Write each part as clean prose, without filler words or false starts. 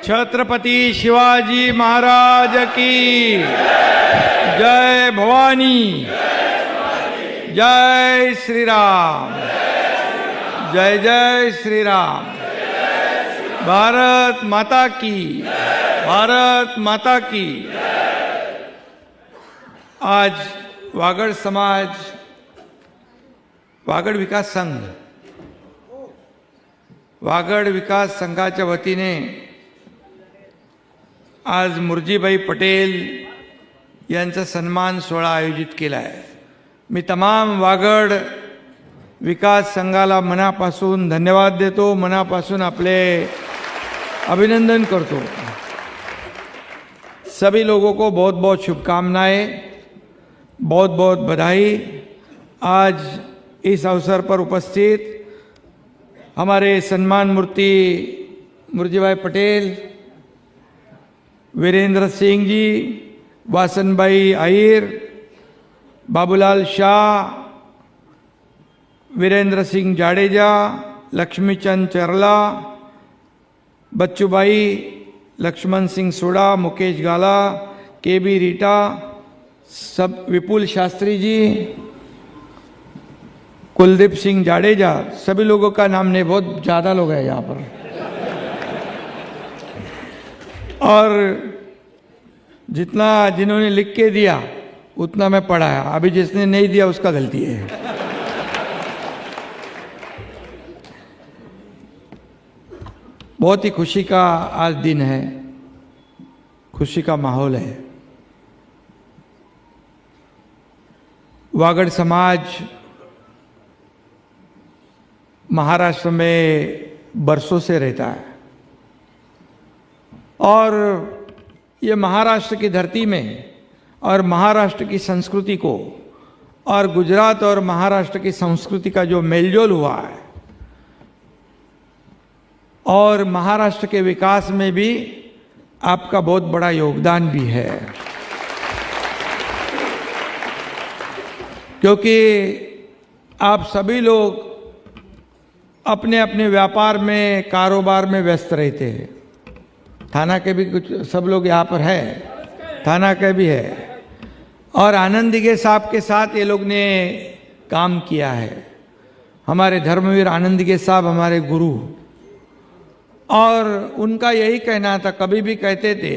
छत्रपति शिवाजी महाराज की जय। भवानी जय श्री राम। जय जय श्री राम। भारत माता की, भारत माता की। आज वागड़ समाज, वागड़ विकास संघ, वागड़ विकास संघाच्या वतीने आज मुरजीभाई पटेल यांचा सन्मान सोहळा आयोजित केला आहे। मी तमाम वागड़ विकास संघाला मनापासून धन्यवाद देतो, मनापासून आपले अभिनंदन करतो। सभी लोगों को बहुत बहुत शुभकामनाएं, बहुत बहुत बधाई। आज इस अवसर पर उपस्थित हमारे सम्मान मूर्ति मुरजीभाई पटेल, वीरेंद्र सिंह जी, वासनभाई आहिर, बाबूलाल शाह, वीरेंद्र सिंह जाडेजा, लक्ष्मीचंद चरला, बच्चूभाई, लक्ष्मण सिंह सोडा, मुकेश गाला, केबी रीटा, सब, विपुल शास्त्री जी, कुलदीप सिंह जाडेजा, सभी लोगों का नाम नहीं, बहुत ज़्यादा लोग हैं यहाँ पर। और जितना जिन्होंने लिख के दिया उतना मैं पढ़ा है, अभी जिसने नहीं दिया उसका गलती है। बहुत ही खुशी का आज दिन है, खुशी का माहौल है। वागड़ समाज महाराष्ट्र में बरसों से रहता है और ये महाराष्ट्र की धरती में और महाराष्ट्र की संस्कृति को और गुजरात और महाराष्ट्र की संस्कृति का जो मेलजोल हुआ है और महाराष्ट्र के विकास में भी आपका बहुत बड़ा योगदान भी है, क्योंकि आप सभी लोग अपने अपने व्यापार में, कारोबार में व्यस्त रहते हैं। थाना के भी कुछ सब लोग यहाँ पर है, थाना के भी है, और आनंद दिघे साहब के साथ ये लोग ने काम किया है। हमारे धर्मवीर आनंद दिघे साहब हमारे गुरु, और उनका यही कहना था, कभी भी कहते थे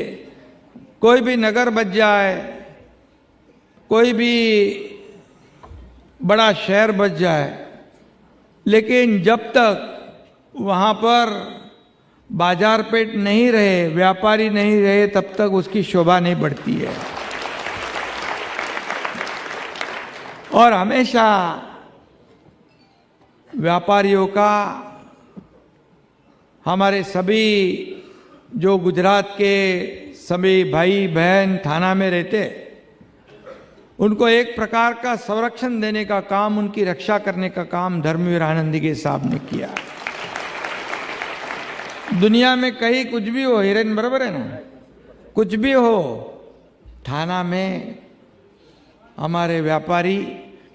कोई भी नगर बच जाए, कोई भी बड़ा शहर बच जाए, लेकिन जब तक वहाँ पर बाजार पेट नहीं रहे, व्यापारी नहीं रहे, तब तक उसकी शोभा नहीं बढ़ती है। और हमेशा व्यापारियों का, हमारे सभी जो गुजरात के सभी भाई बहन थाना में रहते, उनको एक प्रकार का संरक्षण देने का काम, उनकी रक्षा करने का काम धर्मवीर आनंद दिघे साहब ने किया। दुनिया में कहीं कुछ भी हो, हिरेन बराबर है ना, कुछ भी हो, थाना में हमारे व्यापारी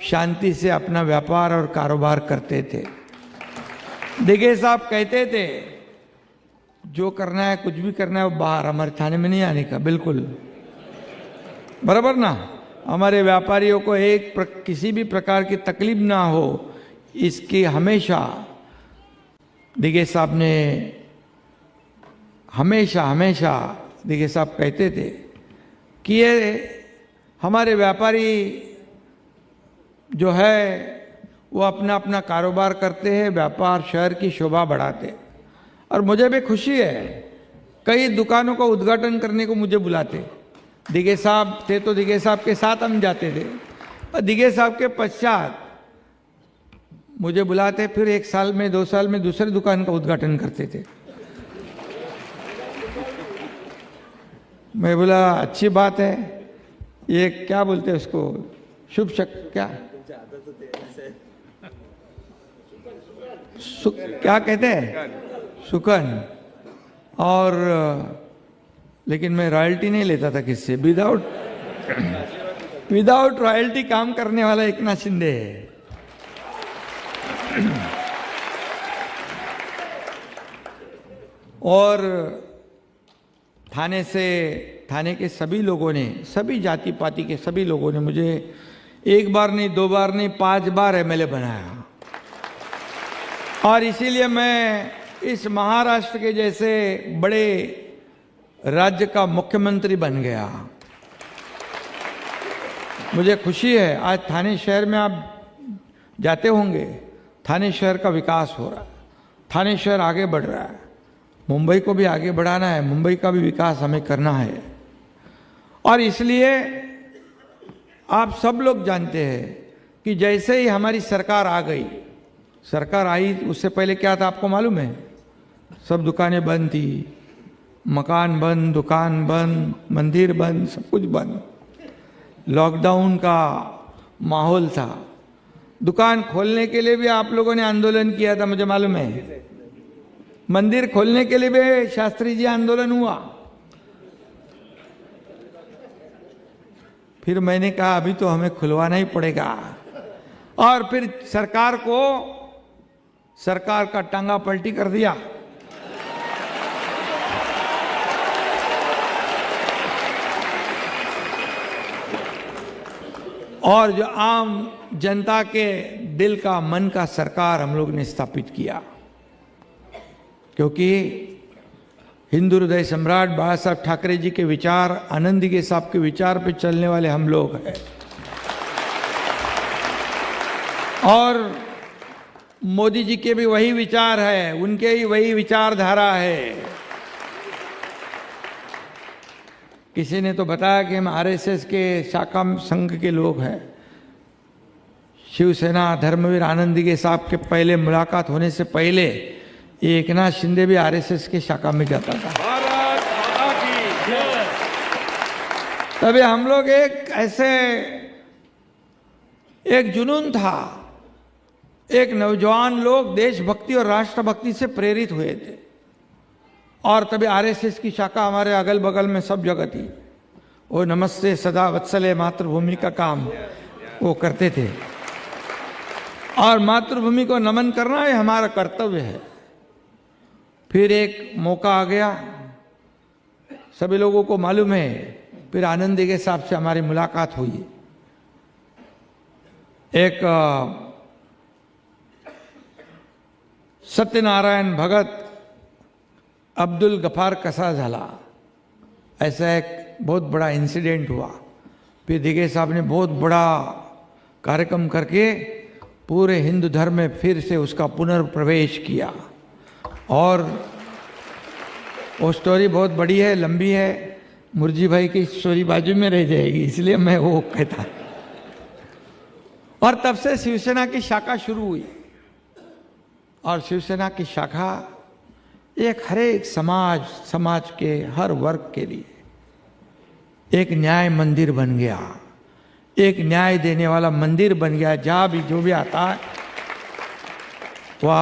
शांति से अपना व्यापार और कारोबार करते थे। दिघे साहब कहते थे जो करना है, कुछ भी करना है, वो बाहर, हमारे थाने में नहीं आने का, बिल्कुल बराबर ना। हमारे व्यापारियों को किसी भी प्रकार की तकलीफ ना हो, इसकी हमेशा दिघे साहब ने हमेशा दिघे साहब कहते थे कि ये हमारे व्यापारी जो है वो अपना अपना कारोबार करते हैं, व्यापार शहर की शोभा बढ़ाते। और मुझे भी खुशी है, कई दुकानों का उद्घाटन करने को मुझे बुलाते। दिघे साहब थे तो दिघे साहब के साथ हम जाते थे, और दिघे साहब के पश्चात मुझे बुलाते, फिर 1 साल में 2 साल में दूसरी दुकान का उद्घाटन करते थे। मैं बोला अच्छी बात है, ये क्या बोलते हैं उसको, शुभ शक, क्या क्या कहते हैं, सुकन। और लेकिन मैं रॉयल्टी नहीं लेता था किससे, विदाउट रॉयल्टी काम करने वाला एकनाथ शिंदे है। और थाने के सभी लोगों ने, सभी जाति पाति के सभी लोगों ने मुझे एक बार नहीं, 2 बार नहीं, 5 बार एमएलए बनाया। और इसीलिए मैं इस महाराष्ट्र के जैसे बड़े राज्य का मुख्यमंत्री बन गया। मुझे खुशी है, आज थाने शहर में आप जाते होंगे, थाने शहर का विकास हो रहा है, थाने शहर आगे बढ़ रहा है। मुंबई को भी आगे बढ़ाना है, मुंबई का भी विकास हमें करना है। और इसलिए आप सब लोग जानते हैं कि जैसे ही हमारी सरकार आ गई, सरकार आई उससे पहले क्या था आपको मालूम है? सब दुकानें बंद थी, मकान बंद, दुकान बंद, मंदिर बंद, सब कुछ बंद, लॉकडाउन का माहौल था। दुकान खोलने के लिए भी आप लोगों ने आंदोलन किया था, मुझे मालूम है। मंदिर खोलने के लिए भी शास्त्री जी आंदोलन हुआ। फिर मैंने कहा अभी तो हमें खुलवाना ही पड़ेगा, और फिर सरकार का टांगा पलटी कर दिया। और जो आम जनता के दिल का, मन का सरकार हम लोग ने स्थापित किया, क्योंकि हिंदू हृदय सम्राट बाबा साहब ठाकरे जी के विचार, आनंदी के साहब के विचार पे चलने वाले हम लोग हैं। और मोदी जी के भी वही विचार है, उनके ही वही विचारधारा है। किसी ने तो बताया कि हम आरएसएस के शाखा संघ के लोग हैं। शिवसेना धर्मवीर आनंदी के साहब के पहले मुलाकात होने से पहले एकनाथ शिंदे भी आरएसएस के शाखा में जाता था। तभी हम लोग एक जुनून था, एक नौजवान लोग देशभक्ति और राष्ट्रभक्ति से प्रेरित हुए थे। और तभी आरएसएस की शाखा हमारे अगल बगल में सब जगह थी। वो नमस्ते सदा वत्सले मातृभूमि का काम वो करते थे, और मातृभूमि को नमन करना ये हमारा कर्तव्य है। फिर एक मौका आ गया, सभी लोगों को मालूम है, फिर आनंदी के साहब से हमारी मुलाकात हुई। एक सत्यनारायण भगत अब्दुल गफार कसा झाला, ऐसा एक बहुत बड़ा इंसिडेंट हुआ। फिर दिगे साहब ने बहुत बड़ा कार्यक्रम करके पूरे हिंदू धर्म में फिर से उसका पुनर्प्रवेश किया। और वो स्टोरी बहुत बड़ी है, लंबी है, मुर्जी भाई की स्टोरी बाजू में रह जाएगी, इसलिए मैं वो कहता। और तब से शिवसेना की शाखा शुरू हुई, और शिवसेना की शाखा एक हर एक समाज के हर वर्ग के लिए एक न्याय मंदिर बन गया, एक न्याय देने वाला मंदिर बन गया। जहाँ भी जो भी आता है वह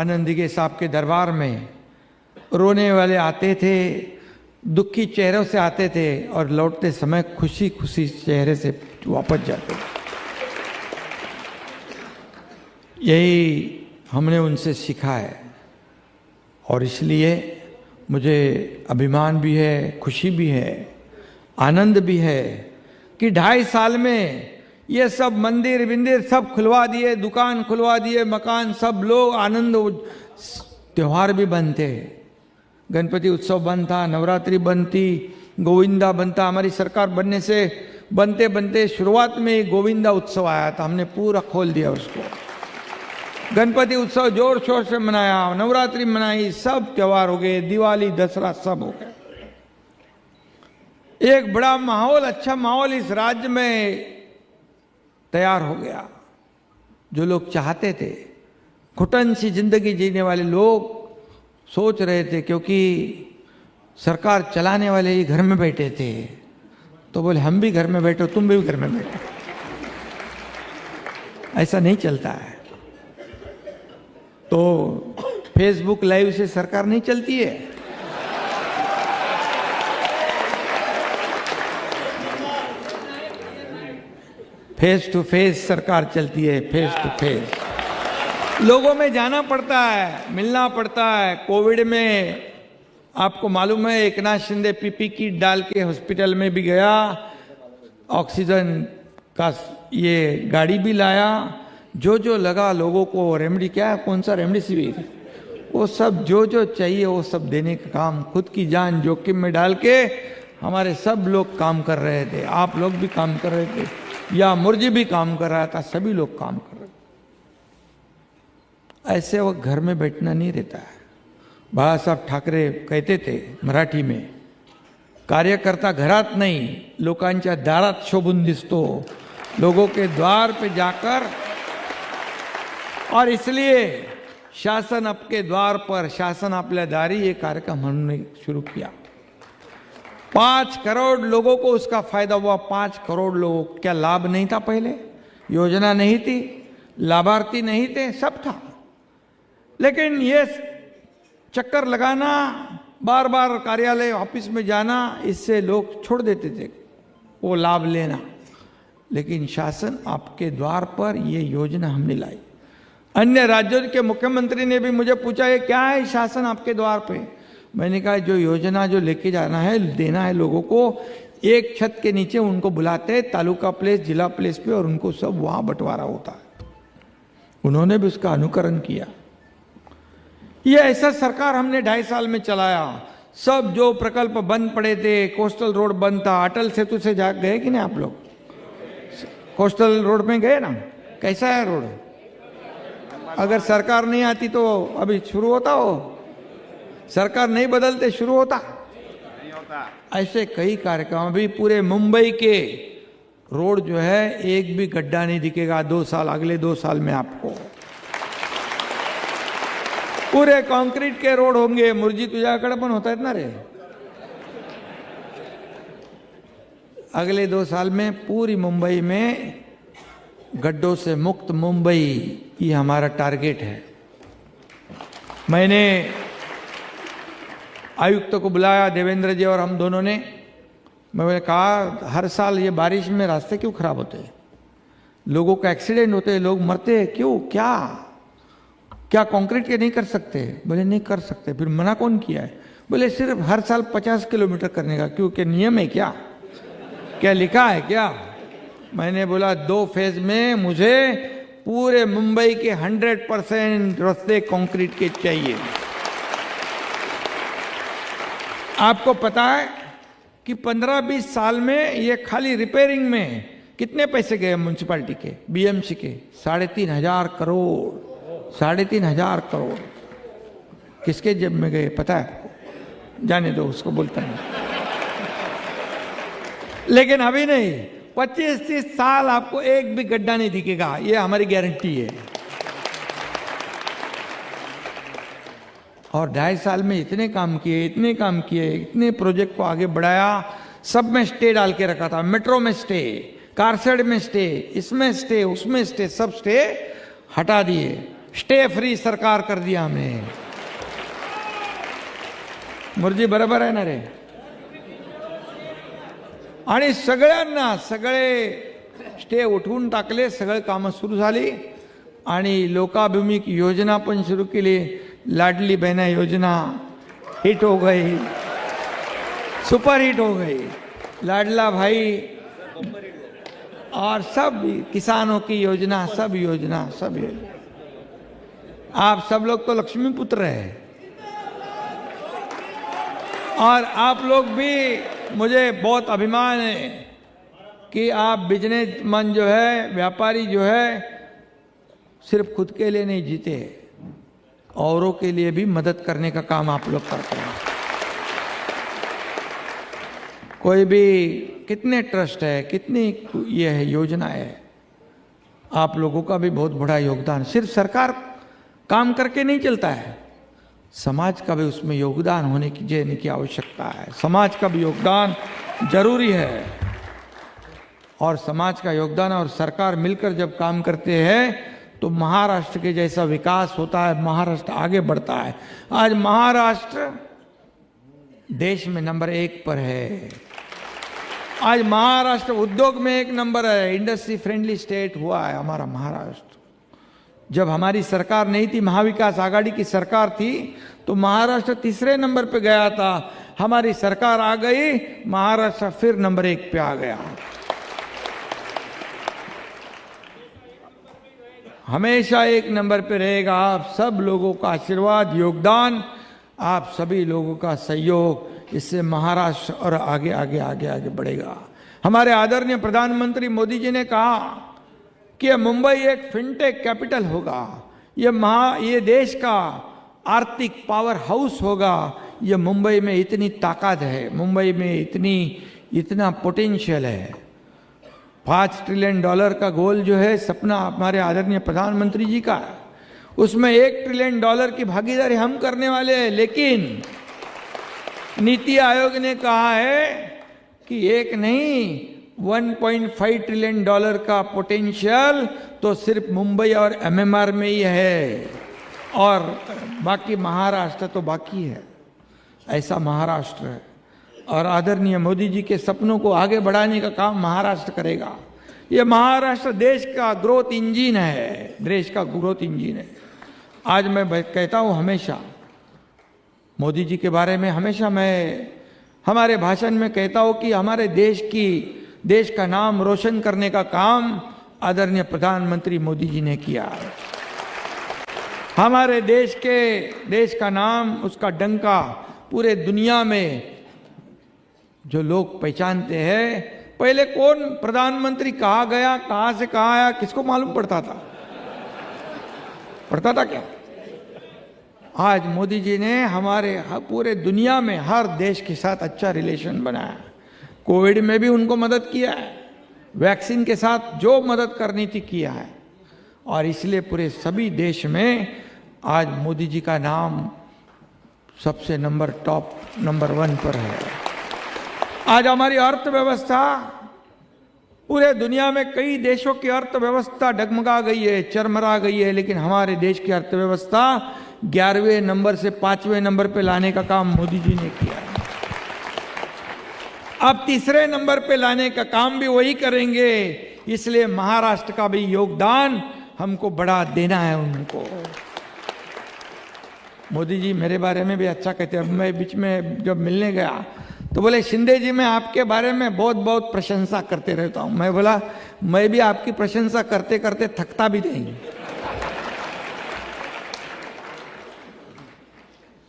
आनंदी के साहब के दरबार में रोने वाले आते थे, दुखी चेहरों से आते थे, और लौटते समय खुशी खुशी चेहरे से वापस जाते थे। यही हमने उनसे सीखा है, और इसलिए मुझे अभिमान भी है, खुशी भी है, आनंद भी है कि 2.5 साल में ये सब मंदिर विंदिर सब खुलवा दिए, दुकान खुलवा दिए, मकान, सब लोग आनंद, त्योहार भी बनते। गणपति उत्सव बंद था, नवरात्रि बंद थी, गोविंदा बंद था। हमारी सरकार बनने से बनते बनते शुरुआत में ही गोविंदा उत्सव आया था, हमने पूरा खोल दिया उसको। गणपति उत्सव जोर शोर से मनाया, नवरात्रि मनाई, सब त्योहार हो गए, दिवाली, दसरा सब हो गए। एक बड़ा माहौल, अच्छा माहौल इस राज्य में तैयार हो गया। जो लोग चाहते थे, घुटन सी जिंदगी जीने वाले लोग सोच रहे थे, क्योंकि सरकार चलाने वाले ही घर में बैठे थे, तो बोले हम भी घर में बैठो, तुम भी घर में बैठो। ऐसा नहीं चलता है। तो फेसबुक लाइव से सरकार नहीं चलती है। फेस टू फेस सरकार चलती है, फेस टू फेस। लोगों में जाना पड़ता है, मिलना पड़ता है। कोविड में आपको मालूम है एकनाथ शिंदे पीपी किट डाल के हॉस्पिटल में भी गया, ऑक्सीजन का ये गाड़ी भी लाया, जो जो लगा लोगों को रेमडी, क्या है कौन सा रेमडेसिविर, वो सब जो चाहिए वो सब देने का काम खुद की जान जोखिम में डाल के हमारे सब लोग काम कर रहे थे। आप लोग भी काम कर रहे थे, या मुर्जी भी काम कर रहा था, सभी लोग काम कर रहे थे। ऐसे वो घर में बैठना नहीं रहता है। बाळा साहब ठाकरे कहते थे मराठी में, कार्यकर्ता घरात नहीं लोकांच्या दारात शोभून दिसतो, लोगों के द्वार पे जाकर। और इसलिए शासन आपके द्वार पर, शासन आपल्या दारी, ये कार्यक्रम हमने शुरू किया। 5 करोड़ लोगों को उसका फायदा हुआ। 5 करोड़ लोगों को क्या लाभ नहीं था? पहले योजना नहीं थी, लाभार्थी नहीं थे, सब था। लेकिन ये चक्कर लगाना, बार बार कार्यालय ऑफिस में जाना, इससे लोग छोड़ देते थे वो लाभ लेना। लेकिन शासन आपके द्वार पर ये योजना हमने लाई। अन्य राज्यों के मुख्यमंत्री ने भी मुझे पूछा ये क्या है शासन आपके द्वार पे? मैंने कहा जो योजना जो लेके जाना है, देना है लोगों को, एक छत के नीचे उनको बुलाते हैं तालुका प्लेस, जिला प्लेस पे, और उनको सब वहां बंटवारा होता है। उन्होंने भी उसका अनुकरण किया। ये ऐसा सरकार हमने 2.5 साल में चलाया। सब जो प्रकल्प बंद पड़े थे, कोस्टल रोड बंद था, अटल सेतु से जा गए कि नहीं आप लोग? कोस्टल रोड में गए ना? कैसा है रोड? अगर सरकार नहीं आती तो अभी शुरू होता हो? सरकार नहीं बदलते शुरू होता? नहीं होता। ऐसे कई कार्यक्रम, अभी पूरे मुंबई के रोड जो है एक भी गड्ढा नहीं दिखेगा 2 साल, अगले 2 साल में आपको पूरे कंक्रीट के रोड होंगे। मुर्जी तुझ्याकडे पण होता है ना रे? अगले 2 साल में पूरी मुंबई में गड्ढों से मुक्त मुंबई, ये हमारा टारगेट है। मैंने आयुक्त को बुलाया, देवेंद्र जी और हम दोनों ने। मैंने कहा हर साल ये बारिश में रास्ते क्यों खराब होते हैं, लोगों का एक्सीडेंट होते हैं, लोग मरते हैं, क्यों? क्या कंक्रीट के नहीं कर सकते? बोले नहीं कर सकते। फिर मना कौन किया है? बोले सिर्फ हर साल 50 किलोमीटर करने का। क्यों? क्या नियम है क्या लिखा है क्या? मैंने बोला 2 फेज में मुझे पूरे मुंबई के 100% रास्ते कंक्रीट के चाहिए। आपको पता है कि 15-20 साल में ये खाली रिपेयरिंग में कितने पैसे गए म्युनिसिपैलिटी के, बीएमसी के? 3,500 करोड़। 3,500 करोड़ किसके जेब में गए पता है? जाने दो, उसको बोलता नहीं। लेकिन अभी नहीं, 25-30 साल आपको एक भी गड्ढा नहीं दिखेगा, ये हमारी गारंटी है। और 2.5 साल में इतने काम किए, इतने प्रोजेक्ट को आगे बढ़ाया। सब में स्टे डाल के रखा था। मेट्रो में स्टे, कारसेड में स्टे, इसमें स्टे, उसमें स्टे, सब स्टे हटा दिए। स्टे फ्री सरकार कर दिया हमने। मुर्जी बरोबर आहे ना रे? आणि सगळ्यांना सगळे स्टे उठवून टाकले, सगळे कामं सुरू झाली आणि लोकाभिमुख योजना पण सुरू केली। लाडली बहना योजना हिट हो गई, सुपर हिट हो गई। लाडला भाई और सब किसानों की योजना, सब योजना। आप सब लोग तो लक्ष्मी पुत्र हैं, और आप लोग भी, मुझे बहुत अभिमान है कि आप बिजनेसमैन जो है, व्यापारी जो है, सिर्फ खुद के लिए नहीं जीते, औरों के लिए भी मदद करने का काम आप लोग करते हैं। कोई भी कितने ट्रस्ट है, कितनी ये है योजना है, आप लोगों का भी बहुत बड़ा योगदान। सिर्फ सरकार काम करके नहीं चलता है, समाज का भी उसमें योगदान होने की आवश्यकता है। समाज का भी योगदान जरूरी है, और समाज का योगदान और सरकार मिलकर जब काम करते हैं तो महाराष्ट्र के जैसा विकास होता है, महाराष्ट्र आगे बढ़ता है। आज महाराष्ट्र देश में नंबर 1 पर है। आज महाराष्ट्र उद्योग में 1 नंबर है, इंडस्ट्री फ्रेंडली स्टेट हुआ है हमारा महाराष्ट्र। जब हमारी सरकार नहीं थी, महाविकास आघाड़ी की सरकार थी, तो महाराष्ट्र तीसरे नंबर पे गया था। हमारी सरकार आ गई, महाराष्ट्र फिर नंबर 1 पे आ गया। हमेशा 1 नंबर पे रहेगा। आप सब लोगों का आशीर्वाद, योगदान, आप सभी लोगों का सहयोग, इससे महाराष्ट्र और आगे आगे आगे आगे बढ़ेगा। हमारे आदरणीय प्रधानमंत्री मोदी जी ने कहा कि मुंबई एक फिनटेक कैपिटल होगा, ये देश का आर्थिक पावर हाउस होगा। ये मुंबई में इतनी ताकत है, मुंबई में इतना पोटेंशियल है। $5 ट्रिलियन का गोल जो है, सपना हमारे आदरणीय प्रधानमंत्री जी का, उसमें $1 ट्रिलियन की भागीदारी हम करने वाले हैं। लेकिन नीति आयोग ने कहा है कि एक नहीं, $1.5 ट्रिलियन का पोटेंशियल तो सिर्फ मुंबई और MMR में ही है, और बाकी महाराष्ट्र तो बाकी है। ऐसा महाराष्ट्र है, और आदरणीय मोदी जी के सपनों को आगे बढ़ाने का काम महाराष्ट्र करेगा। ये महाराष्ट्र देश का ग्रोथ इंजन है, देश का ग्रोथ इंजन है। आज मैं कहता हूँ हमेशा मोदी जी के बारे में, हमेशा मैं हमारे भाषण में कहता हूँ कि हमारे देश का नाम रोशन करने का काम आदरणीय प्रधानमंत्री मोदी जी ने किया। हमारे देश का नाम, उसका डंका पूरे दुनिया में जो लोग पहचानते हैं। पहले कौन प्रधानमंत्री कहाँ गया, कहाँ से कहाँ आया, किसको मालूम पड़ता था क्या? आज मोदी जी ने हमारे पूरे दुनिया में हर देश के साथ अच्छा रिलेशन बनाया। कोविड में भी उनको मदद किया है, वैक्सीन के साथ जो मदद करनी थी किया है, और इसलिए पूरे सभी देश में आज मोदी जी का नाम सबसे टॉप नंबर 1 पर है। आज हमारी अर्थव्यवस्था, पूरे दुनिया में कई देशों की अर्थव्यवस्था डगमगा गई है, चरमरा गई है, लेकिन हमारे देश की अर्थव्यवस्था 11वें नंबर से 5वें नंबर पे लाने का काम मोदी जी ने किया है। अब तीसरे नंबर पे लाने का काम भी वही करेंगे, इसलिए महाराष्ट्र का भी योगदान हमको बढ़ा देना है उनको। मोदी जी मेरे बारे में भी अच्छा कहते हैं। मैं बीच में जब मिलने गया तो बोले, शिंदे जी मैं आपके बारे में बहुत बहुत प्रशंसा करते रहता हूं। मैं बोला, मैं भी आपकी प्रशंसा करते करते थकता भी नहीं।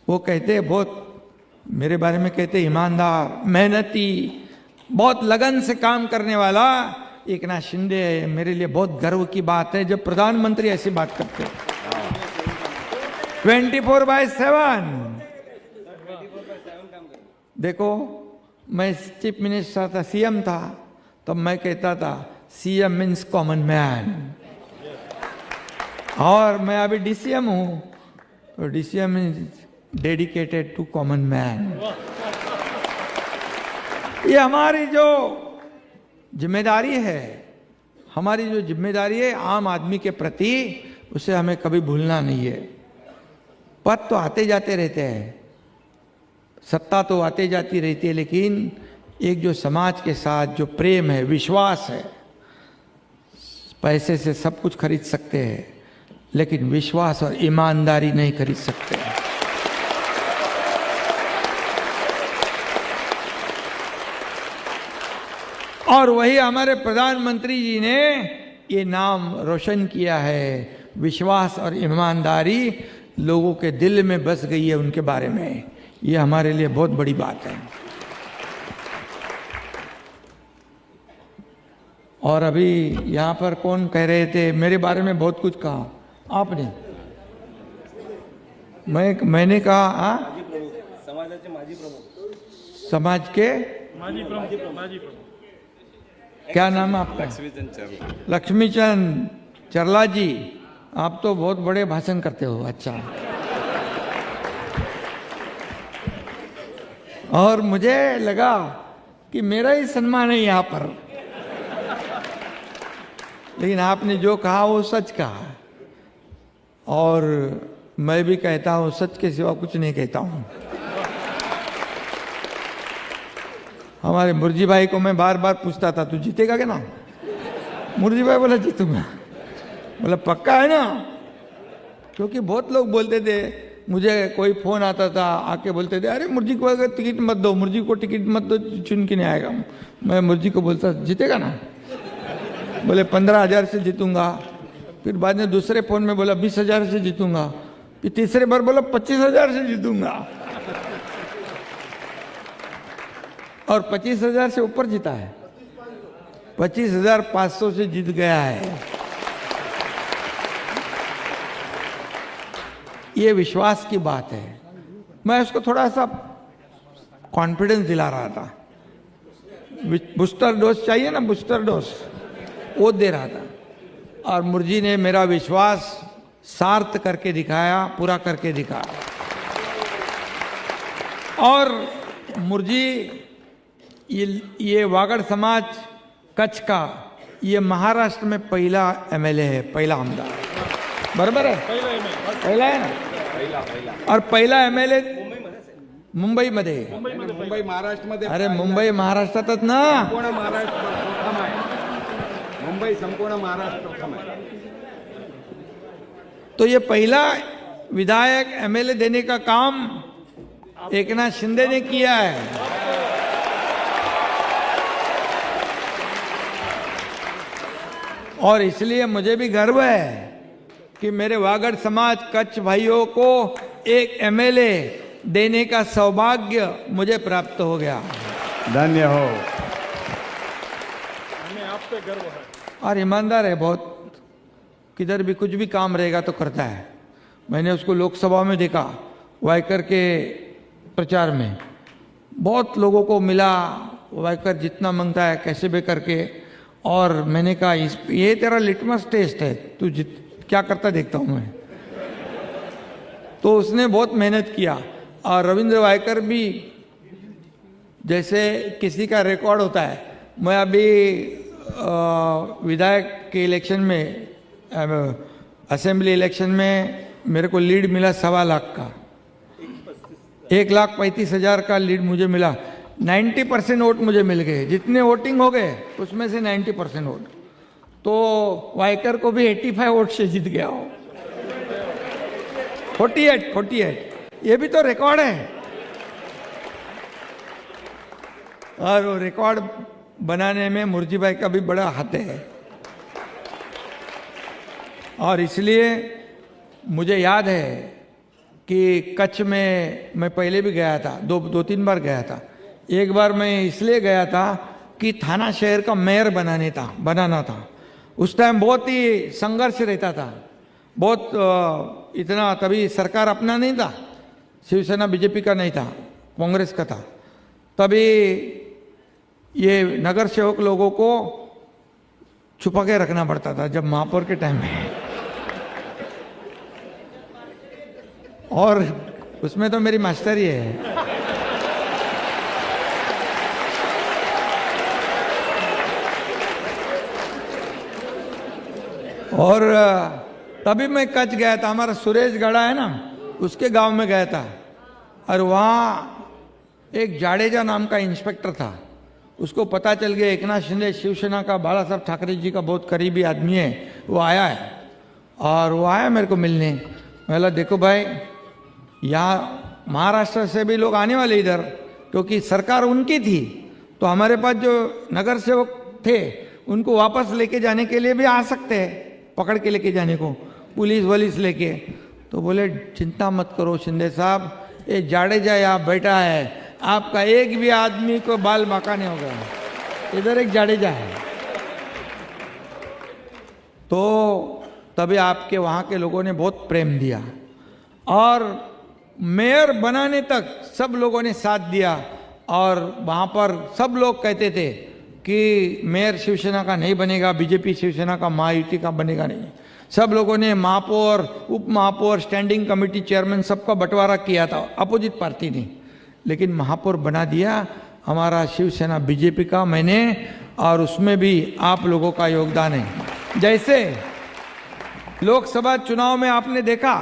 वो कहते बहुत मेरे बारे में कहते, ईमानदार, मेहनती, बहुत लगन से काम करने वाला एकनाथ शिंदे है। मेरे लिए बहुत गर्व की बात है जब प्रधानमंत्री ऐसी बात करते हैं। 24/7। देखो, मैं चीफ मिनिस्टर था, CM था, तब मैं कहता था CM मीन्स कॉमन मैन, और मैं अभी DCM हूं, तो DCM means dedicated to common man. ये हमारी जो जिम्मेदारी है, हमारी जो जिम्मेदारी है आम आदमी के प्रति, उसे हमें कभी भूलना नहीं है। पद तो आते जाते रहते हैं, सत्ता तो आते जाती रहती है, लेकिन एक जो समाज के साथ जो प्रेम है, विश्वास है, पैसे से सब कुछ खरीद सकते हैं, लेकिन विश्वास और ईमानदारी नहीं खरीद सकते। और वही हमारे प्रधानमंत्री जी ने ये नाम रोशन किया है। विश्वास और ईमानदारी लोगों के दिल में बस गई है उनके बारे में। ये हमारे लिए बहुत बड़ी बात है। और अभी यहाँ पर कौन कह रहे थे मेरे बारे में, बहुत कुछ कहा आपने, मैंने कहा समाज के माजी प्रमुख। क्या नाम है आपका? लक्ष्मीचंद चरला जी, आप तो बहुत बड़े भाषण करते हो। अच्छा, और मुझे लगा कि मेरा ही सम्मान है यहाँ पर, लेकिन आपने जो कहा वो सच कहा, और मैं भी कहता हूँ सच के सिवा कुछ नहीं कहता हूँ। हमारे मुर्जी भाई को मैं बार बार पूछता था, तू जीतेगा क्या ना? मुर्जी भाई बोला जीतूंगा। बोला पक्का है ना? क्योंकि बहुत लोग बोलते थे मुझे कोई फोन आता था, आके बोलते थे अरे मुर्जी को अगर टिकट मत दो, मुर्जी को टिकट मत दो, चुन के नहीं आएगा। मैं मुर्जी को बोलता जीतेगा ना, बोले 15,000 से जीतूंगा। फिर बाद में दूसरे फोन में बोला 20,000 से जीतूंगा। फिर तीसरे बार बोला 25,000 से जीतूंगा, और 25,000 से ऊपर जीता है, 25,500 से जीत गया है। ये विश्वास की बात है। मैं उसको थोड़ा सा कॉन्फिडेंस दिला रहा था। बूस्टर डोज चाहिए ना, बूस्टर डोज, वो दे रहा था। और मुर्जी ने मेरा विश्वास सार्थ करके दिखाया, पूरा करके दिखाया। और मुर्जी ये वागड़ समाज कच्छ का, ये महाराष्ट्र में पहला एमएलए है, पहला आमदार, बराबर है, पहला है ना, और पहला एमएलए मुंबई मध्ये, मुंबई महाराष्ट्र, अरे मुंबई महाराष्ट्रातच ना, संपूर्ण महाराष्ट्र प्रथम आहे, मुंबई संपूर्ण महाराष्ट्र प्रथम आहे। तो ये पहला विधायक एमएलए देने का काम एकनाथ शिंदे ने किया है। और इसलिए मुझे भी गर्व है कि मेरे वागड़ समाज कच्छ भाइयों को एक एमएलए देने का सौभाग्य मुझे प्राप्त हो गया। धन्य हो। हमें आप पे गर्व है। और ईमानदार है बहुत, किधर भी कुछ भी काम रहेगा तो करता है। मैंने उसको लोकसभा में देखा, वायकर के प्रचार में बहुत लोगों को मिला, वायकर जितना मांगता है कैसे भी करके। और मैंने कहा ये तेरा लिटमस टेस्ट है, तू क्या करता देखता हूँ मैं। तो उसने बहुत मेहनत किया। और रविंद्र वायकर भी, जैसे किसी का रिकॉर्ड होता है, मैं अभी विधायक के इलेक्शन में, असेंबली इलेक्शन में मेरे को लीड मिला 1.25 लाख का, 1,35,000 का लीड मुझे मिला। 90% वोट मुझे मिल गए, जितने वोटिंग हो गए उसमें से 90% वोट। तो वायकर को भी 85 वोट से जीत गया हो, 48, ये भी तो रिकॉर्ड है। और वो रिकॉर्ड बनाने में मुर्जी भाई का भी बड़ा हाथ है। और इसलिए मुझे याद है कि कच्छ में मैं पहले भी गया था, 2-3 बार गया था। एक बार मैं इसलिए गया था कि थाना शहर का मेयर बनाना था। उस टाइम बहुत ही संघर्ष रहता था, बहुत इतना, तभी सरकार अपना नहीं था, शिवसेना बीजेपी का नहीं था, कांग्रेस का था। तभी ये नगर सेवक लोगों को छुपा के रखना पड़ता था, जब महापौर के टाइम में। और उसमें तो मेरी मास्टरी है। और तभी मैं कच्छ गया था, हमारा सुरेश गड़ा है ना, उसके गांव में गया था। और वहाँ एक जाडेजा नाम का इंस्पेक्टर था, उसको पता चल गया एकनाथ शिंदे शिवसेना का, बाला साहब ठाकरे जी का बहुत करीबी आदमी है, वो आया है। और वो आया मेरे को मिलने। बोला देखो भाई, यहाँ महाराष्ट्र से भी लोग आने वाले इधर, क्योंकि सरकार उनकी थी, तो हमारे पास जो नगर सेवक थे उनको वापस लेके जाने के लिए भी आ सकते हैं, पकड़ के लेके जाने को, पुलिस वलिस लेके। तो बोले चिंता मत करो शिंदे साहब, ये जाडेजा यहाँ बैठा है, आपका एक भी आदमी को बाल बांका नहीं होगा, इधर एक जाडेजा है। तो तभी आपके वहाँ के लोगों ने बहुत प्रेम दिया, और मेयर बनाने तक सब लोगों ने साथ दिया। और वहाँ पर सब लोग कहते थे कि मेयर शिवसेना का नहीं बनेगा, बीजेपी शिवसेना का महायुति का बनेगा नहीं। सब लोगों ने महापौर, उप महापौर, स्टैंडिंग कमेटी चेयरमैन सबका बंटवारा किया था अपोजिट पार्टी ने, लेकिन महापौर बना दिया हमारा शिवसेना बीजेपी का मैंने, और उसमें भी आप लोगों का योगदान है। जैसे लोकसभा चुनाव में आपने देखा,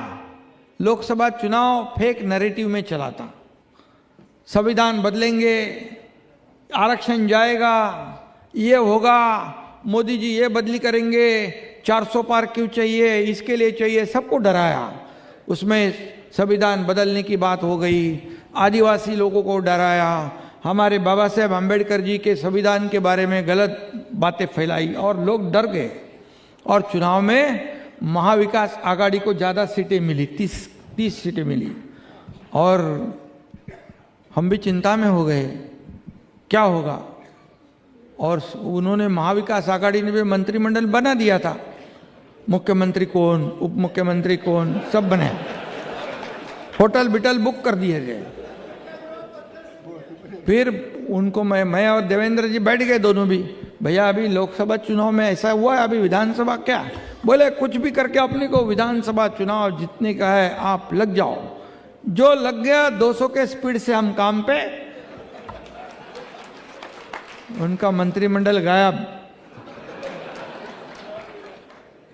लोकसभा चुनाव फेक नैरेटिव में चला था, संविधान बदलेंगे, आरक्षण जाएगा, ये होगा, मोदी जी ये बदली करेंगे, 400 पार क्यों चाहिए, इसके लिए चाहिए, सबको डराया। उसमें संविधान बदलने की बात हो गई, आदिवासी लोगों को डराया, हमारे बाबा साहेब अम्बेडकर जी के संविधान के बारे में गलत बातें फैलाई और लोग डर गए। और चुनाव में महाविकास आघाड़ी को ज़्यादा सीटें मिली, 30 सीटें मिली, और हम भी चिंता में हो गए क्या होगा। और उन्होंने महाविकास आघाड़ी ने भी मंत्रिमंडल बना दिया था, मुख्यमंत्री कौन, उप मुख्यमंत्री कौन, सब बने, होटल बिटल बुक कर दिए गए। फिर उनको मैं और देवेंद्र जी बैठ गए दोनों भी, भैया अभी लोकसभा चुनाव में ऐसा हुआ है, अभी विधानसभा क्या, बोले कुछ भी करके अपने को विधानसभा चुनाव जीतने का है, आप लग जाओ। जो लग गया 200 के स्पीड से हम काम पे, उनका मंत्रिमंडल गायब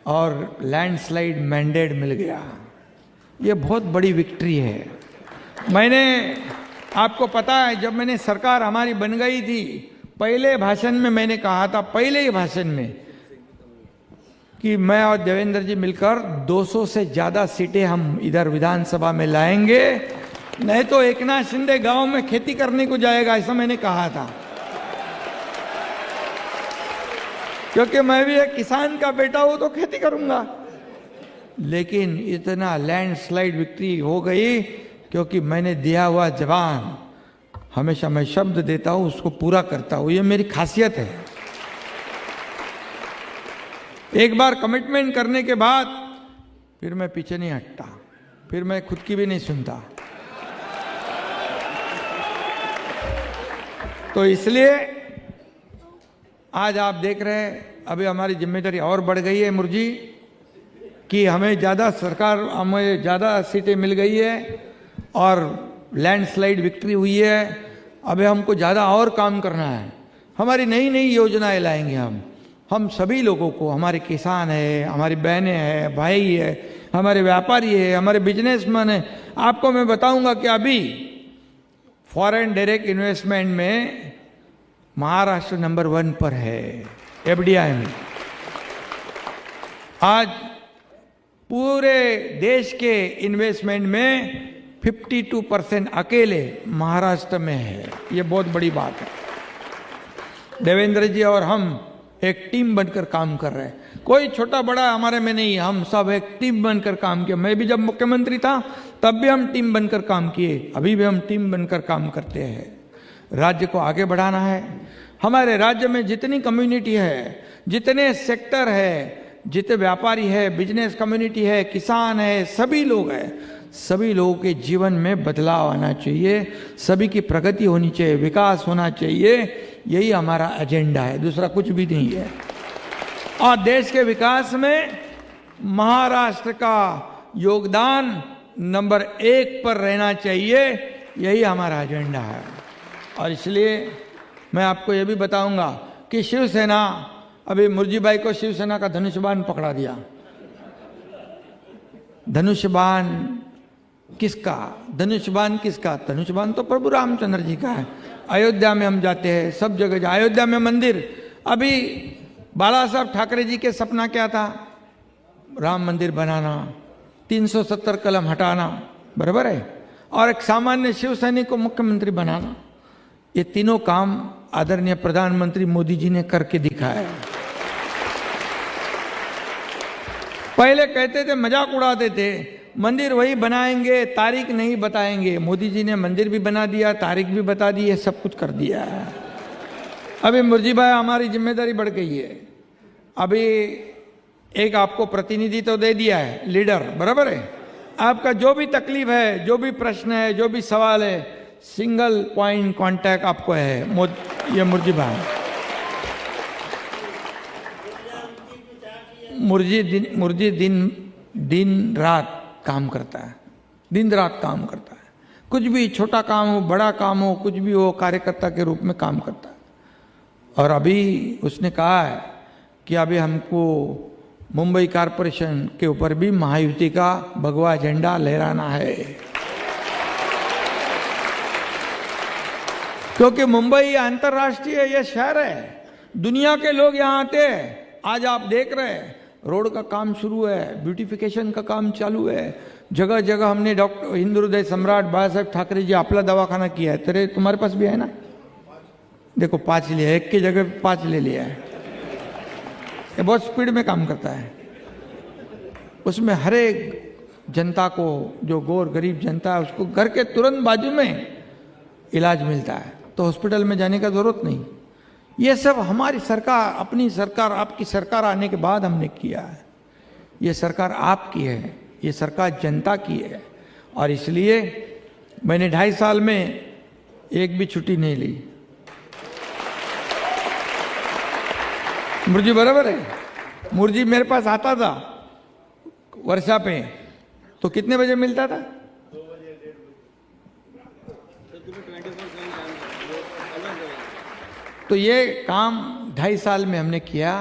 और लैंडस्लाइड मैंडेट मिल गया। ये बहुत बड़ी विक्ट्री है। मैंने आपको पता है, जब मैंने सरकार हमारी बन गई थी, पहले भाषण में मैंने कहा था, पहले ही भाषण में, कि मैं और देवेंद्र जी मिलकर 200 से ज्यादा सीटें हम इधर विधानसभा में लाएंगे, नहीं तो एकनाथ शिंदे गांव में खेती करने को जाएगा, ऐसा मैंने कहा था। क्योंकि मैं भी एक किसान का बेटा हूं तो खेती करूंगा। लेकिन इतना लैंडस्लाइड विक्ट्री हो गई क्योंकि मैंने दिया हुआ जवान, हमेशा मैं शब्द देता हूं उसको पूरा करता हूं, ये मेरी खासियत है। एक बार कमिटमेंट करने के बाद फिर मैं पीछे नहीं हटता, फिर मैं खुद की भी नहीं सुनता। तो इसलिए आज आप देख रहे हैं, अभी हमारी जिम्मेदारी और बढ़ गई है मुर्जी, कि हमें हमें ज़्यादा सीटें मिल गई है और लैंडस्लाइड विक्ट्री हुई है। अभी हमको ज़्यादा और काम करना है, हमारी नई नई योजनाएं लाएंगे हम सभी लोगों को, हमारे किसान है, हमारी बहनें हैं, भाई है, हमारे व्यापारी है, हमारे बिजनेसमैन है। आपको मैं बताऊंगा कि अभी फॉरेन डायरेक्ट इन्वेस्टमेंट में महाराष्ट्र नंबर 1 पर है, एफडीआई में। आज पूरे देश के इन्वेस्टमेंट में 52% अकेले महाराष्ट्र में है। ये बहुत बड़ी बात है। देवेंद्र जी और हम एक टीम बनकर काम कर रहे हैं, कोई छोटा बड़ा हमारे में नहीं, हम सब एक टीम बनकर काम किया। मैं भी जब मुख्यमंत्री था तब भी हम टीम बनकर काम किए, अभी भी हम टीम बनकर काम करते हैं। राज्य को आगे बढ़ाना है। हमारे राज्य में जितनी कम्युनिटी है, जितने सेक्टर है, जितने व्यापारी है, बिजनेस कम्युनिटी है, किसान है, सभी लोग हैं, सभी लोगों के जीवन में बदलाव आना चाहिए, सभी की प्रगति होनी चाहिए, विकास होना चाहिए। यही हमारा एजेंडा है, दूसरा कुछ भी नहीं है। और देश के विकास में महाराष्ट्र का योगदान नंबर 1 पर रहना चाहिए, यही हमारा एजेंडा है। और इसलिए मैं आपको ये भी बताऊंगा कि शिवसेना, अभी मुर्जी भाई को शिवसेना का धनुष्यबाण पकड़ा दिया। धनुष्यबाण किसका? धनुष्यबाण किसका? धनुष्यबाण तो प्रभु रामचंद्र जी का है। अयोध्या में हम जाते हैं, सब जगह अयोध्या में मंदिर। अभी बाला साहब ठाकरे जी के सपना क्या था? राम मंदिर बनाना, 370 कलम हटाना, बराबर है, और एक सामान्य शिव सैनिक को मुख्यमंत्री बनाना। ये तीनों काम आदरणीय प्रधानमंत्री मोदी जी ने करके दिखाया। पहले कहते थे, मजाक उड़ाते थे, मंदिर वही बनाएंगे, तारीख नहीं बताएंगे। मोदी जी ने मंदिर भी बना दिया, तारीख भी बता दी है, सब कुछ कर दिया है। अभी मुर्जी भाई हमारी जिम्मेदारी बढ़ गई है। अभी एक आपको प्रतिनिधि तो दे दिया है, लीडर, बराबर है। आपका जो भी तकलीफ है, जो भी प्रश्न है, जो भी सवाल है, सिंगल पॉइंट कांटेक्ट आपको है, ये मुर्जी भाई। मुर्जी दिन रात काम करता है, दिन रात काम करता है। कुछ भी छोटा काम हो, बड़ा काम हो, कुछ भी हो, कार्यकर्ता के रूप में काम करता है। और अभी उसने कहा है कि अभी हमको मुंबई कॉरपोरेशन के ऊपर भी महायुति का भगवा झंडा लहराना है, क्योंकि मुंबई अंतर्राष्ट्रीय ये शहर है, दुनिया के लोग यहाँ आते हैं। आज आप देख रहे हैं, रोड का काम शुरू है, ब्यूटिफिकेशन का काम चालू है, जगह जगह हमने डॉक्टर हिंदू हृदय सम्राट बाला साहेब ठाकरे जी आपला दवाखाना किया है। तेरे तुम्हारे पास भी है ना? देखो 5 लिया, एक की जगह 5 ले लिया है। ये बहुत स्पीड में काम करता है। उसमें हर एक जनता को, जो गौर गरीब जनता है, उसको घर के तुरंत बाजू में इलाज मिलता है, तो हॉस्पिटल में जाने का जरूरत नहीं। ये सब हमारी सरकार, अपनी सरकार, आपकी सरकार आने के बाद हमने किया है। ये सरकार आपकी है, ये सरकार जनता की है, और इसलिए मैंने 2.5 साल में एक भी छुट्टी नहीं ली। मुर्जी बराबर है? मुर्जी मेरे पास आता था वर्षा पे, तो कितने बजे मिलता था? तो ये काम 2.5 साल में हमने किया,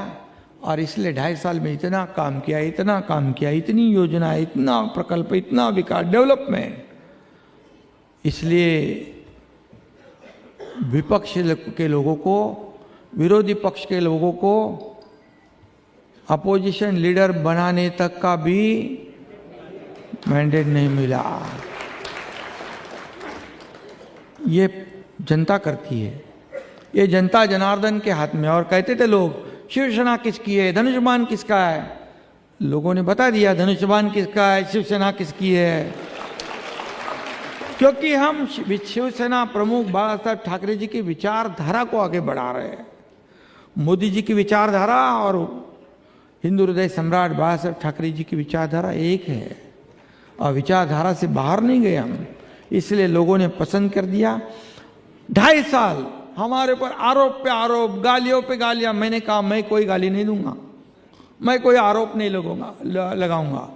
और इसलिए 2.5 साल में इतना काम किया, इतना काम किया, इतनी योजना, इतना प्रकल्प, इतना विकास, डेवलपमेंट। इसलिए विपक्ष के लोगों को, विरोधी पक्ष के लोगों को अपोजिशन लीडर बनाने तक का भी मैंडेट नहीं मिला। ये जनता करती है, ये जनता जनार्दन के हाथ में। और कहते थे लोग, शिवसेना किसकी है, धनुष्यबाण किसका है? लोगों ने बता दिया धनुष्यबाण किसका है, शिवसेना किसकी है। क्योंकि हम शिवसेना प्रमुख बाला साहब ठाकरे जी की विचारधारा को आगे बढ़ा रहे हैं। मोदी जी की विचारधारा और हिंदू हृदय सम्राट बाला साहब ठाकरे जी की विचारधारा एक है, और विचारधारा से बाहर नहीं गए हम। इसलिए लोगों ने पसंद कर दिया। 2.5 साल हमारे ऊपर आरोप पे आरोप, गालियों पे गालियां। मैंने कहा मैं कोई गाली नहीं दूंगा, मैं कोई आरोप नहीं लगाऊंगा।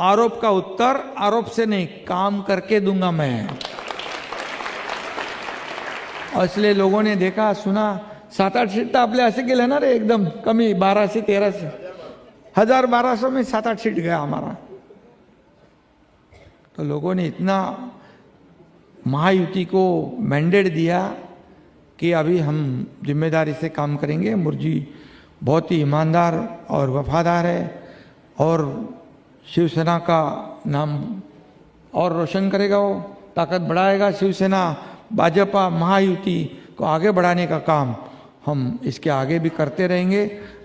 आरोप का उत्तर आरोप से नहीं, काम करके दूंगा मैं। और इसलिए लोगों ने देखा सुना, 7-8 सीट आपले असे गेले ना रे, एकदम कमी 12 से 13 से 1000-1200 में 7-8 सीट गया हमारा। तो लोगों ने इतना महायुति को मैंडेट दिया कि अभी हम जिम्मेदारी से काम करेंगे। मुर्जी बहुत ही ईमानदार और वफादार है, और शिवसेना का नाम और रोशन करेगा, वो ताकत बढ़ाएगा। शिवसेना भाजपा महायुति को आगे बढ़ाने का काम हम इसके आगे भी करते रहेंगे।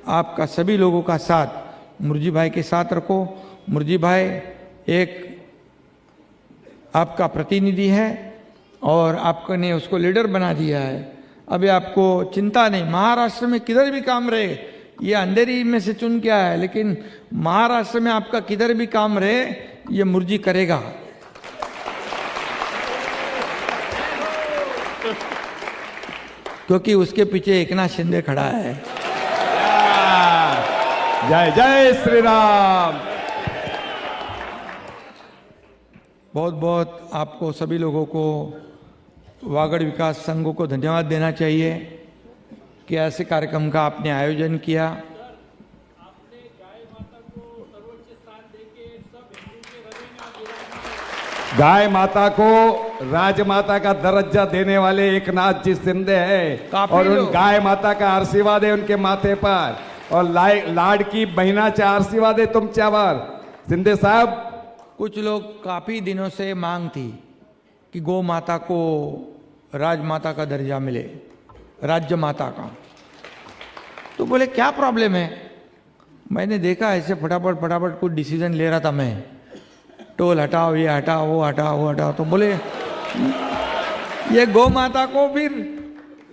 आपका सभी लोगों का साथ मुर्जी भाई के साथ रखो। मुर्जी भाई एक आपका प्रतिनिधि है, और आपने उसको लीडर बना दिया है। अभी आपको चिंता नहीं, महाराष्ट्र में किधर भी काम रहे, ये अंधेरी में से चुन के आया है, लेकिन महाराष्ट्र में आपका किधर भी काम रहे, ये मुर्जी करेगा। क्योंकि उसके पीछे एकनाथ शिंदे खड़ा है। जय जय श्री राम। बहुत बहुत आपको सभी लोगों को, वागड़ विकास संघ को धन्यवाद देना चाहिए कि ऐसे कार्यक्रम का आपने आयोजन किया। गाय माता को राजमाता का दर्जा देने वाले एकनाथ जी शिंदे है, और उन गाय माता का आशीर्वाद है उनके माथे पर, और लाडकी बहिणाचा आशीर्वाद है तुमच्यावर शिंदे साहब। कुछ लोग काफी दिनों से मांग थी कि गौ माता को राजमाता का दर्जा मिले, राज्य माता का। तो बोले क्या प्रॉब्लम है? मैंने देखा ऐसे फटाफट कुछ डिसीजन ले रहा था मैं, टोल हटाओ, ये हटाओ, वो हटाओ, वो हटाओ। तो बोले ये गौ माता को फिर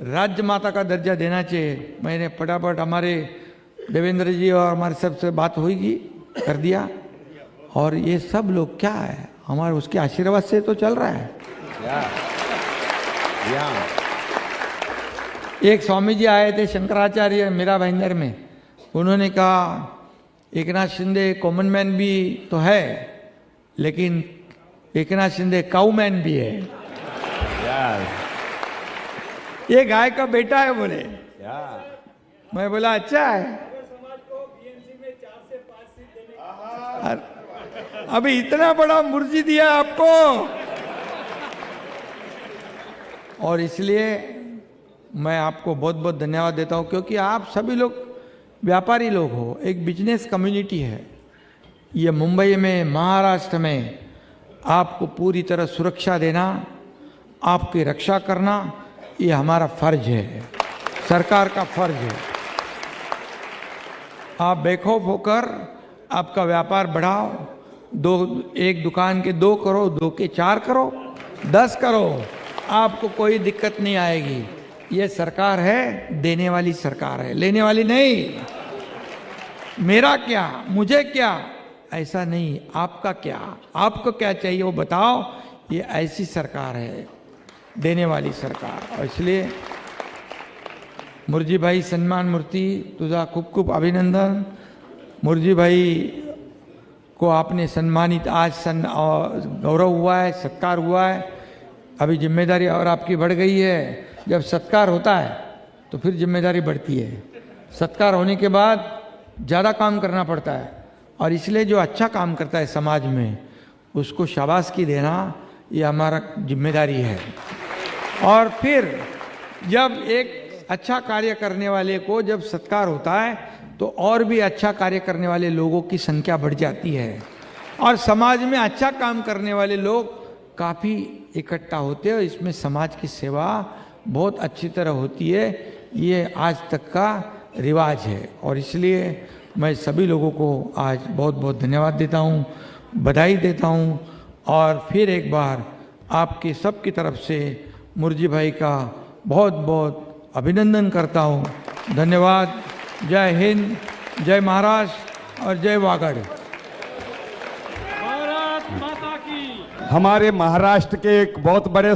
राज्य माता का दर्जा देना चाहिए। मैंने फटाफट हमारे देवेंद्र जी और हमारे सबसे बात हुई, कर दिया। और ये सब लोग क्या है, हमारे उसके आशीर्वाद से तो चल रहा है। एक स्वामी जी आए थे शंकराचार्य मीरा भाईंदर में, उन्होंने कहा एकनाथ शिंदे कॉमन मैन भी तो है, लेकिन एकनाथ शिंदे काऊ मैन भी है। ये गाय का बेटा है बोले। मैं बोला अच्छा है। अभी इतना बड़ा मुर्जी दिया आपको, और इसलिए मैं आपको बहुत बहुत धन्यवाद देता हूं, क्योंकि आप सभी लोग व्यापारी लोग हो, एक बिजनेस कम्युनिटी है। ये मुंबई में, महाराष्ट्र में आपको पूरी तरह सुरक्षा देना, आपकी रक्षा करना, ये हमारा फर्ज है, सरकार का फर्ज है। आप बेखौफ होकर आपका व्यापार बढ़ाओ, एक दुकान के 2 करो, 2 के 4 करो, 10 करो, आपको कोई दिक्कत नहीं आएगी। ये सरकार है, देने वाली सरकार है, लेने वाली नहीं। मेरा क्या, मुझे क्या, ऐसा नहीं। आपका क्या, आपको क्या चाहिए वो बताओ। ये ऐसी सरकार है, देने वाली सरकार। और इसलिए मुर्जी भाई सन्मान मूर्ती, तुझा खूब खूब अभिनंदन। मुर्जी भाई को आपने सम्मानित आज गौरव हुआ है, सत्कार हुआ है। अभी जिम्मेदारी और आपकी बढ़ गई है। जब सत्कार होता है तो फिर जिम्मेदारी बढ़ती है। सत्कार होने के बाद ज़्यादा काम करना पड़ता है, और इसलिए जो अच्छा काम करता है समाज में उसको शाबाशी देना ये हमारा जिम्मेदारी है। और फिर जब एक अच्छा कार्य करने वाले को जब सत्कार होता है तो और भी अच्छा कार्य करने वाले लोगों की संख्या बढ़ जाती है, और समाज में अच्छा काम करने वाले लोग काफ़ी इकट्ठा होते हैं। इसमें समाज की सेवा बहुत अच्छी तरह होती है। ये आज तक का रिवाज है, और इसलिए मैं सभी लोगों को आज बहुत बहुत धन्यवाद देता हूँ, बधाई देता हूँ। और फिर एक बार आपके सबकी तरफ से मुर्जी भाई का बहुत बहुत अभिनंदन करता हूँ। धन्यवाद। जय हिंद, जय महाराष्ट्र और जय वागड़। हमारे महाराष्ट्र के एक बहुत बड़े